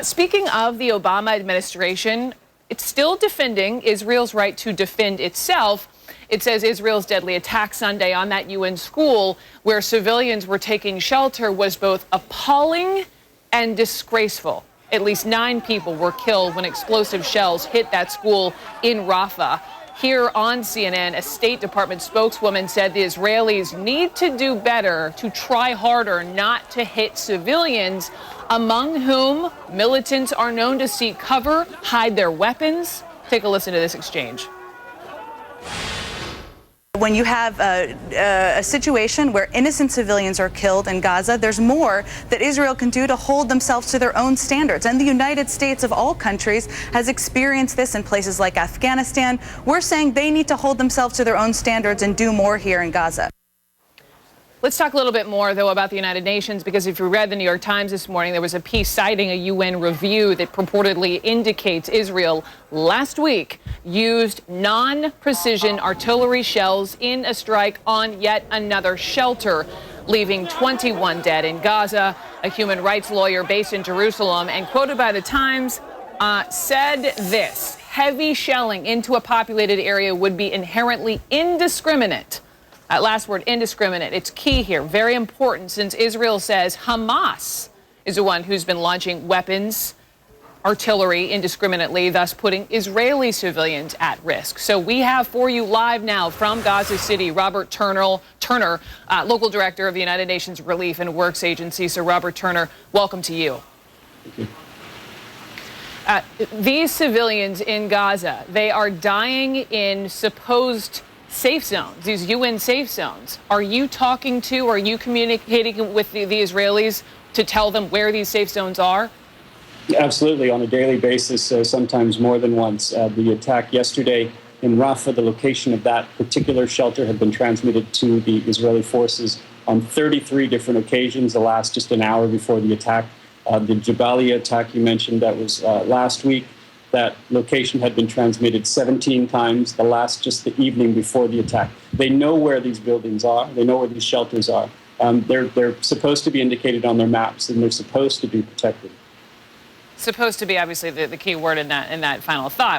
Speaking of the Obama administration, it's still defending Israel's right to defend itself. It says Israel's deadly attack Sunday on that UN school where civilians were taking shelter was both appalling and disgraceful. At least 9 people were killed when explosive shells hit that school in Rafah. Here on CNN, a State Department spokeswoman said the Israelis need to do better, to try harder not to hit civilians, among whom militants are known to seek cover, hide their weapons. Take a listen to this exchange. When you have a situation where innocent civilians are killed in Gaza, there's more that Israel can do to hold themselves to their own standards. And the United States, of all countries, has experienced this in places like Afghanistan. We're saying they need to hold themselves to their own standards and do more here in Gaza. Let's talk a little bit more, though, about the United Nations, because if you read the New York Times this morning, there was a piece citing a UN review that purportedly indicates Israel last week used non-precision artillery shells in a strike on yet another shelter, leaving 21 dead in Gaza. A human rights lawyer based in Jerusalem and quoted by the Times said this: heavy shelling into a populated area would be inherently indiscriminate. That last word, indiscriminate, it's key here, very important, since Israel says Hamas is the one who's been launching weapons, artillery indiscriminately, thus putting Israeli civilians at risk. So we have for you live now from Gaza City, Robert Turner, local director of the United Nations Relief and Works Agency. So Robert Turner, welcome to you. Thank you. These civilians in Gaza, they are dying in supposed safe zones, these UN safe zones. Are you talking to, are you communicating with the Israelis to tell them where these safe zones are? Absolutely, on a daily basis, sometimes more than once. The attack yesterday in Rafah, the location of that particular shelter had been transmitted to the Israeli forces on 33 different occasions, the last just an hour before the attack. The Jabalia attack you mentioned, that was last week. That location had been transmitted 17 times, the last just the evening before the attack. They know where these buildings are. They know where these shelters are. They're supposed to be indicated on their maps, and they're supposed to be protected. Supposed to be, obviously, the key word in that final thought.